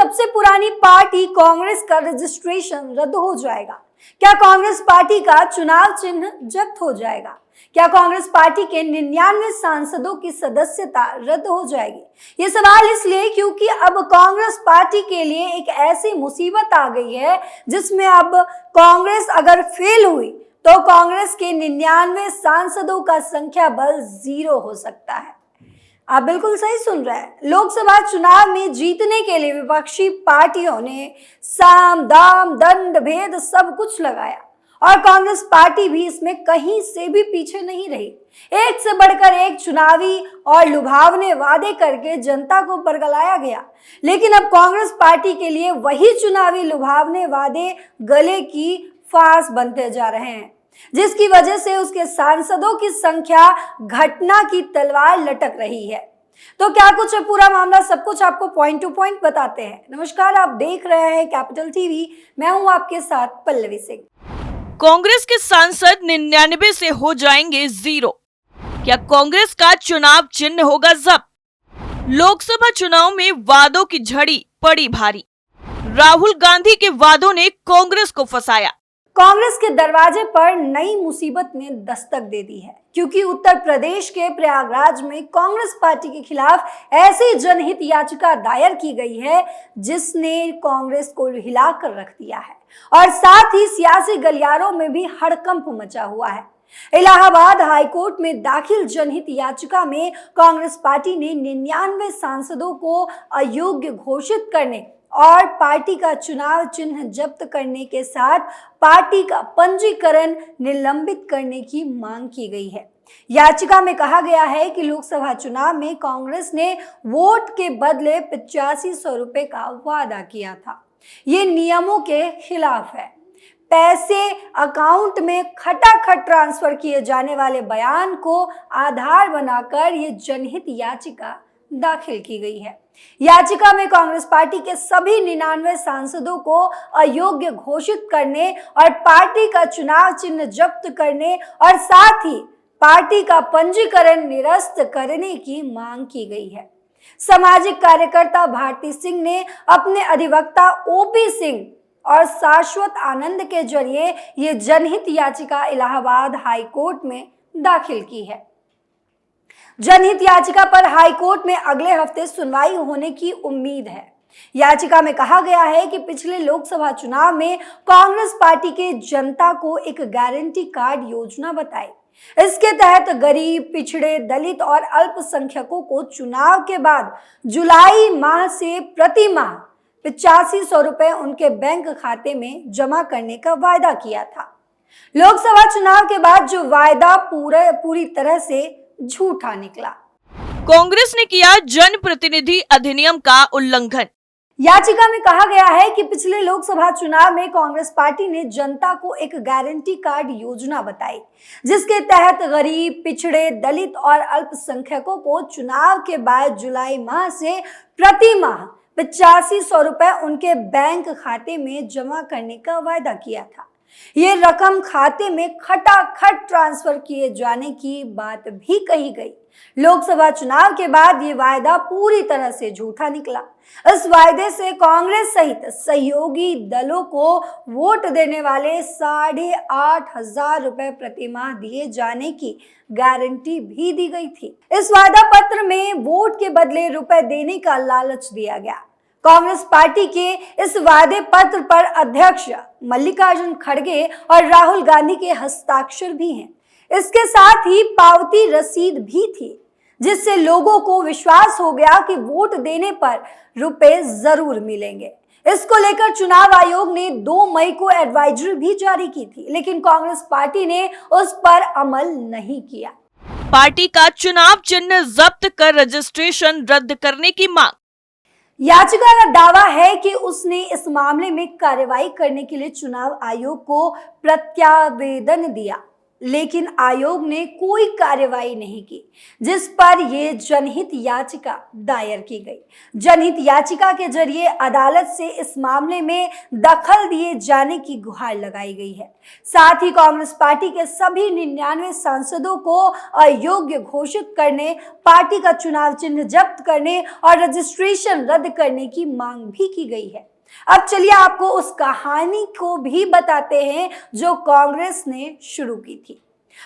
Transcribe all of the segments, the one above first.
सबसे पुरानी पार्टी कांग्रेस का रजिस्ट्रेशन रद्द हो जाएगा? क्या कांग्रेस पार्टी का चुनाव चिन्ह जब्त हो जाएगा? क्या कांग्रेस पार्टी के 99 सांसदों की सदस्यता रद्द हो जाएगी? ये सवाल इसलिए क्योंकि अब कांग्रेस पार्टी के लिए एक ऐसी मुसीबत आ गई है जिसमें अब कांग्रेस अगर फेल हुई तो कांग्रेस के 99 सांसदों का संख्या बल 0 हो सकता है। आप बिल्कुल सही सुन रहे हैं। लोकसभा चुनाव में जीतने के लिए विपक्षी पार्टियों ने साम दाम दंड भेद सब कुछ लगाया और कांग्रेस पार्टी भी इसमें कहीं से भी पीछे नहीं रही। एक से बढ़कर एक चुनावी और लुभावने वादे करके जनता को बरगलाया गया, लेकिन अब कांग्रेस पार्टी के लिए वही चुनावी लुभावने वादे गले की फांस बनते जा रहे हैं, जिसकी वजह से उसके सांसदों की संख्या घटना की तलवार लटक रही है। तो क्या कुछ है पूरा मामला, सब कुछ आपको पॉइंट टू पॉइंट बताते हैं। नमस्कार, आप देख रहे हैं कैपिटल टीवी, मैं हूं आपके साथ पल्लवी सिंह। कांग्रेस के सांसद 99 से हो जाएंगे 0। क्या कांग्रेस का चुनाव चिन्ह होगा जब्त? लोकसभा चुनाव में वादों की झड़ी पड़ी भारी। राहुल गांधी के वादों ने कांग्रेस को फंसाया। कांग्रेस के दरवाजे पर नई मुसीबत ने दस्तक दे दी है, क्योंकि उत्तर प्रदेश के प्रयागराज में कांग्रेस पार्टी के खिलाफ ऐसी जनहित याचिका दायर की गई है जिसने कांग्रेस को हिलाकर रख दिया है और साथ ही सियासी गलियारों में भी हड़कंप मचा हुआ है। इलाहाबाद हाईकोर्ट में दाखिल जनहित याचिका में कांग्रेस पार्टी ने 99 सांसदों को अयोग्य घोषित करने और पार्टी का चुनाव चिन्ह जब्त करने के साथ पार्टी का पंजीकरण निलंबित करने की मांग की गई है। याचिका में कहा गया है कि लोकसभा चुनाव में कांग्रेस ने वोट के बदले 8500 रुपए का वादा किया था। ये नियमों के खिलाफ है। पैसे अकाउंट में खटाखट ट्रांसफर किए जाने वाले बयान को आधार बनाकर ये जनहित याचिका दाखिल की गई है। याचिका में कांग्रेस पार्टी के सभी 99 सांसदों को अयोग्य घोषित करने और पार्टी का चुनाव चिन्ह जब्त करने और साथ ही पार्टी का पंजीकरण निरस्त करने की मांग की गई है। सामाजिक कार्यकर्ता भारती सिंह ने अपने अधिवक्ता ओपी सिंह और शाश्वत आनंद के जरिए ये जनहित याचिका इलाहाबाद हाईकोर्ट में दाखिल की है। जनहित याचिका पर हाईकोर्ट में अगले हफ्ते सुनवाई होने की उम्मीद है। याचिका में कहा गया है कि पिछले लोकसभा चुनाव में कांग्रेस पार्टी के जनता को एक गारंटी कार्ड योजना बताई। इसके तहत गरीब, पिछड़े, दलित और अल्पसंख्यकों को चुनाव के बाद जुलाई माह से प्रति माह 8500 रुपए उनके बैंक खाते में जमा करने का वायदा किया था। लोकसभा चुनाव के बाद जो वायदा पूरी तरह से झूठा निकला। कांग्रेस ने किया जनप्रतिनिधि अधिनियम का उल्लंघन। याचिका में कहा गया है कि पिछले लोकसभा चुनाव में कांग्रेस पार्टी ने जनता को एक गारंटी कार्ड योजना बताई, जिसके तहत गरीब, पिछड़े, दलित और अल्पसंख्यकों को चुनाव के बाद जुलाई माह से प्रति माह 8500 रुपए उनके बैंक खाते में जमा करने का वायदा किया था। ये रकम खाते में खटाखट ट्रांसफर किए जाने की बात भी कही गई। लोकसभा चुनाव के बाद ये वायदा पूरी तरह से झूठा निकला। इस वायदे से कांग्रेस सहित सहयोगी दलों को वोट देने वाले 8500 रुपए प्रति माह दिए जाने की गारंटी भी दी गई थी। इस वादा पत्र में वोट के बदले रुपए देने का लालच दिया गया। कांग्रेस पार्टी के इस वादे पत्र पर अध्यक्ष मल्लिकार्जुन खड़गे और राहुल गांधी के हस्ताक्षर भी हैं। इसके साथ ही पावती रसीद भी थी, जिससे लोगों को विश्वास हो गया कि वोट देने पर रुपए जरूर मिलेंगे। इसको लेकर चुनाव आयोग ने 2 मई को एडवाइजरी भी जारी की थी, लेकिन कांग्रेस पार्टी ने उस पर अमल नहीं किया। पार्टी का चुनाव चिन्ह जब्त कर रजिस्ट्रेशन रद्द करने की मांग। याचिका का दावा है कि उसने इस मामले में कार्रवाई करने के लिए चुनाव आयोग को प्रत्यावेदन दिया, लेकिन आयोग ने कोई कार्रवाई नहीं की, जिस पर यह जनहित याचिका दायर की गई। जनहित याचिका के जरिए अदालत से इस मामले में दखल दिए जाने की गुहार लगाई गई है। साथ ही कांग्रेस पार्टी के सभी 99 सांसदों को अयोग्य घोषित करने, पार्टी का चुनाव चिन्ह जब्त करने और रजिस्ट्रेशन रद्द करने की मांग भी की गई है। अब चलिए आपको उस कहानी को भी बताते हैं जो कांग्रेस ने शुरू की थी।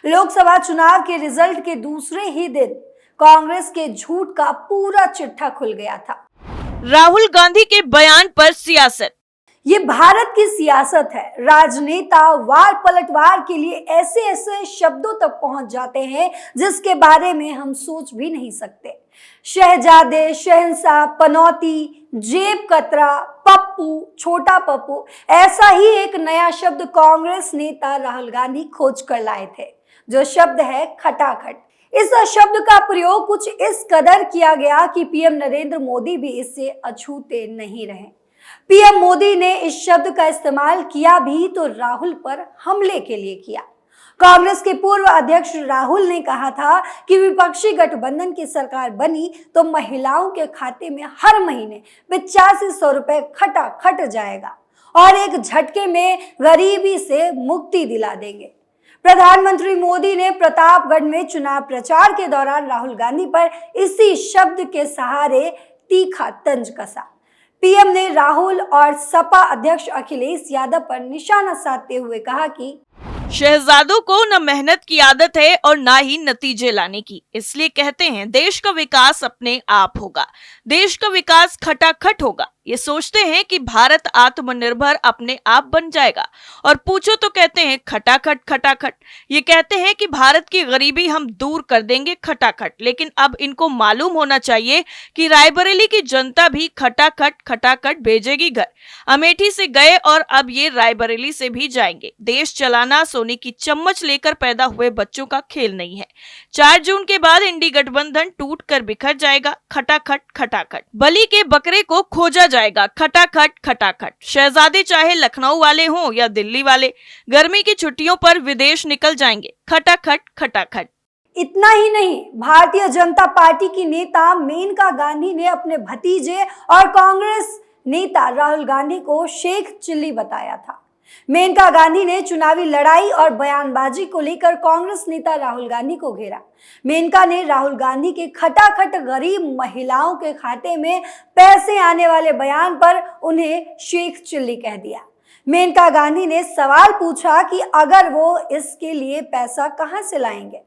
लोकसभा चुनाव के रिजल्ट के दूसरे ही दिन कांग्रेस के झूठ का पूरा चिट्ठा खुल गया था। राहुल गांधी के बयान पर सियासत। ये भारत की सियासत है। राजनेता वार पलटवार के लिए ऐसे ऐसे शब्दों तक पहुंच जाते हैं जिसके बारे में हम सोच भी नहीं सकते। शहजादे, शहंशाह, पनौती, जेब कतरा, पप्पू, छोटा पप्पू, ऐसा ही एक नया शब्द कांग्रेस नेता राहुल गांधी खोज कर लाए थे, जो शब्द है खटाखट। इस शब्द का प्रयोग कुछ इस कदर किया गया कि पीएम नरेंद्र मोदी भी इससे अछूते नहीं रहे। पीएम मोदी ने इस शब्द का इस्तेमाल किया भी तो राहुल पर हमले के लिए किया। कांग्रेस के पूर्व अध्यक्ष राहुल ने कहा था कि विपक्षी गठबंधन की सरकार बनी तो महिलाओं के खाते में हर महीने 8500 रुपए खटाखट जाएगा और एक झटके में गरीबी से मुक्ति दिला देंगे। प्रधानमंत्री मोदी ने प्रतापगढ़ में चुनाव प्रचार के दौरान राहुल गांधी पर इसी शब्द के सहारे तीखा तंज कसा। पीएम ने राहुल और सपा अध्यक्ष अखिलेश यादव पर निशाना साधते हुए कहा कि शहजादों को न मेहनत की आदत है और ना ही नतीजे लाने की, इसलिए कहते हैं देश का विकास अपने आप होगा, देश का विकास खटाखट होगा। ये सोचते हैं कि भारत आत्मनिर्भर अपने आप बन जाएगा और पूछो तो कहते हैं खटाखट खटाखट। ये कहते हैं कि भारत की गरीबी हम दूर कर देंगे खटाखट, लेकिन अब इनको मालूम होना चाहिए कि रायबरेली की जनता भी खटाखट खटाखट भेजेगी घर। अमेठी से गए और अब ये रायबरेली से भी जाएंगे। देश चलाना सोने की चम्मच लेकर पैदा हुए बच्चों का खेल नहीं है। 4 जून के बाद इंडी गठबंधन टूट कर बिखर जाएगा खटाखट खटाखट। बलि के बकरे को खोजा जाएगा खटाखट खटाखट। शहजादे चाहे लखनऊ वाले हों या दिल्ली वाले, गर्मी की छुट्टियों पर विदेश निकल जाएंगे खटाखट खटाखट। इतना ही नहीं, भारतीय जनता पार्टी की नेता मेनका गांधी ने अपने भतीजे और कांग्रेस नेता राहुल गांधी को शेख चिल्ली बताया था। मेनका गांधी ने चुनावी लड़ाई और बयानबाजी को लेकर कांग्रेस नेता राहुल गांधी को घेरा। मेनका ने राहुल गांधी के खटाखट गरीब महिलाओं के खाते में पैसे आने वाले बयान पर उन्हें शेख चिल्ली कह दिया। मेनका गांधी ने सवाल पूछा कि अगर वो इसके लिए पैसा कहां से लाएंगे,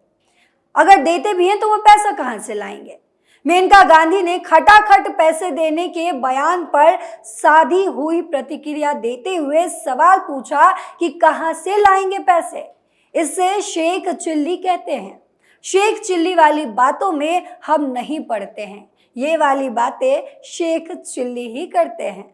अगर देते भी हैं तो वो पैसा कहां से लाएंगे। मेनका गांधी ने खटाखट पैसे देने के बयान पर साधी हुई प्रतिक्रिया देते हुए सवाल पूछा कि कहां से लाएंगे पैसे। इसे शेख चिल्ली कहते हैं। शेख चिल्ली वाली बातों में हम नहीं पड़ते हैं, ये वाली बातें शेख चिल्ली ही करते हैं।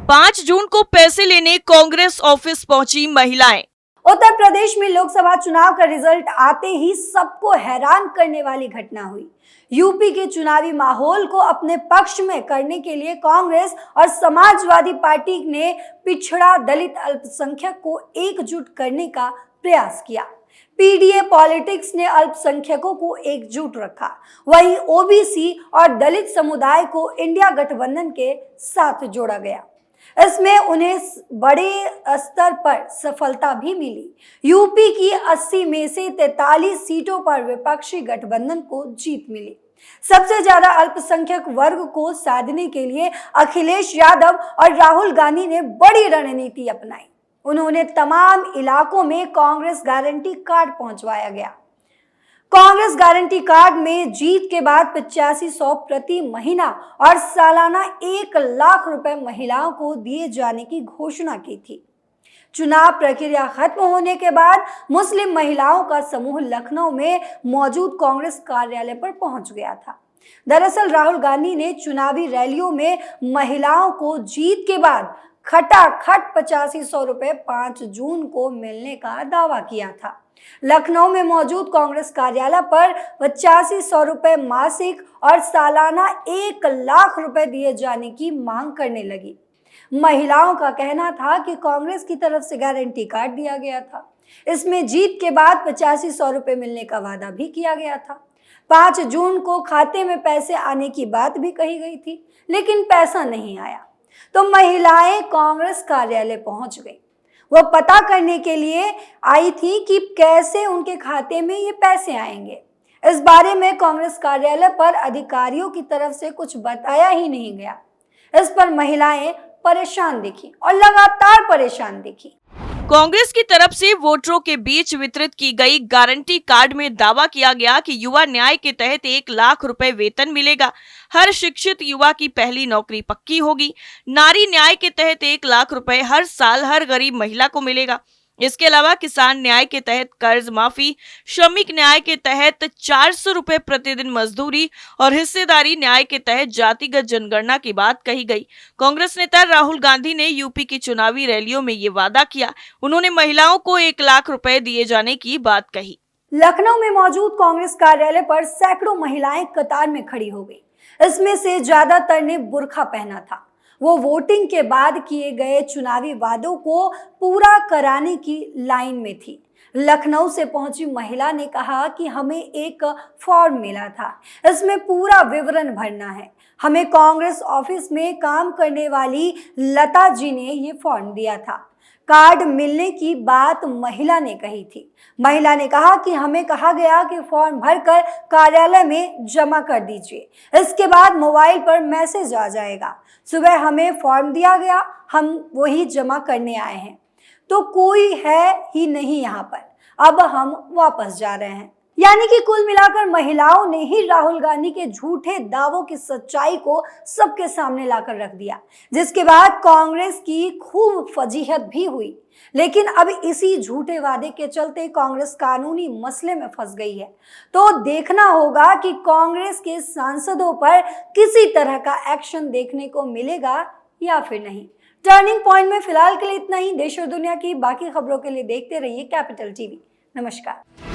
5 जून को पैसे लेने कांग्रेस ऑफिस पहुंची महिलाएं। उत्तर प्रदेश में लोकसभा चुनाव का रिजल्ट आते ही सबको हैरान करने वाली घटना हुई। यूपी के चुनावी माहौल को अपने पक्ष में करने के लिए कांग्रेस और समाजवादी पार्टी ने पिछड़ा दलित अल्पसंख्यक को एकजुट करने का प्रयास किया। पीडीए पॉलिटिक्स ने अल्पसंख्यकों को एकजुट रखा, वहीं ओबीसी और दलित समुदाय को इंडिया गठबंधन के साथ जोड़ा गया। इसमें उन्हें बड़े स्तर पर सफलता भी मिली। यूपी की 80 में से 43 सीटों पर विपक्षी गठबंधन को जीत मिली। सबसे ज्यादा अल्पसंख्यक वर्ग को साधने के लिए अखिलेश यादव और राहुल गांधी ने बड़ी रणनीति अपनाई। उन्होंने तमाम इलाकों में कांग्रेस गारंटी कार्ड पहुंचवाया गया। कांग्रेस गारंटी कार्ड में जीत के बाद 8500 प्रति महीना और सालाना 1 लाख रुपए महिलाओं को दिए जाने की घोषणा की थी। चुनाव प्रक्रिया खत्म होने के बाद मुस्लिम महिलाओं का समूह लखनऊ में मौजूद कांग्रेस कार्यालय पर पहुंच गया था। दरअसल राहुल गांधी ने चुनावी रैलियों में महिलाओं को जीत के बाद खटाखट 8500 रुपए 5 जून को मिलने का दावा किया था। लखनऊ में मौजूद कांग्रेस कार्यालय पर 8500 रुपए मासिक और सालाना 1 लाख रुपए दिए जाने की मांग करने लगी। महिलाओं का कहना था कि कांग्रेस की तरफ से गारंटी कार्ड दिया गया था, इसमें जीत के बाद 8500 रुपए मिलने का वादा भी किया गया था। 5 जून को खाते में पैसे आने की बात भी कही गई थी, लेकिन पैसा नहीं आया। तो महिलाएं कांग्रेस कार्यालय पहुंच गई। वो पता करने के लिए आई थी कि कैसे उनके खाते में ये पैसे आएंगे। इस बारे में कांग्रेस कार्यालय पर अधिकारियों की तरफ से कुछ बताया ही नहीं गया। इस पर महिलाएं परेशान दिखी और लगातार परेशान दिखी। कांग्रेस की तरफ से वोटरों के बीच वितरित की गई गारंटी कार्ड में दावा किया गया कि युवा न्याय के तहत 1 लाख रुपए वेतन मिलेगा। हर शिक्षित युवा की पहली नौकरी पक्की होगी। नारी न्याय के तहत 1 लाख रुपए हर साल हर गरीब महिला को मिलेगा। इसके अलावा किसान न्याय के तहत कर्ज माफी, श्रमिक न्याय के तहत 400 रुपए प्रतिदिन मजदूरी और हिस्सेदारी न्याय के तहत जातिगत जनगणना की बात कही गई। कांग्रेस नेता राहुल गांधी ने यूपी की चुनावी रैलियों में ये वादा किया। उन्होंने महिलाओं को 1 लाख रुपए दिए जाने की बात कही। लखनऊ में मौजूद कांग्रेस कार्यालय पर सैकड़ों महिलाएं कतार में खड़ी हो गई। इसमें से ज्यादातर ने बुर्का पहना था। वो वोटिंग के बाद किए गए चुनावी वादों को पूरा कराने की लाइन में थी। लखनऊ से पहुंची महिला ने कहा कि हमें एक फॉर्म मिला था, इसमें पूरा विवरण भरना है। हमें कांग्रेस ऑफिस में काम करने वाली लता जी ने ये फॉर्म दिया था। कार्ड मिलने की बात महिला ने कही थी। महिला ने कहा कि हमें कहा गया कि फॉर्म भरकर कार्यालय में जमा कर दीजिए, इसके बाद मोबाइल पर मैसेज आ जाएगा। सुबह हमें फॉर्म दिया गया, हम वही जमा करने आए हैं, तो कोई है ही नहीं यहाँ पर, अब हम वापस जा रहे हैं। यानी कि कुल मिलाकर महिलाओं ने ही राहुल गांधी के झूठे दावों की सच्चाई को सबके सामने लाकर रख दिया, जिसके बाद कांग्रेस की खूब फजीहत भी हुई। लेकिन अब इसी झूठे वादे के चलते कांग्रेस कानूनी मसले में फंस गई है। तो देखना होगा कि कांग्रेस के सांसदों पर किसी तरह का एक्शन देखने को मिलेगा या फिर नहीं। टर्निंग पॉइंट में फिलहाल के लिए इतना ही। देश और दुनिया की बाकी खबरों के लिए देखते रहिए कैपिटल टीवी। नमस्कार।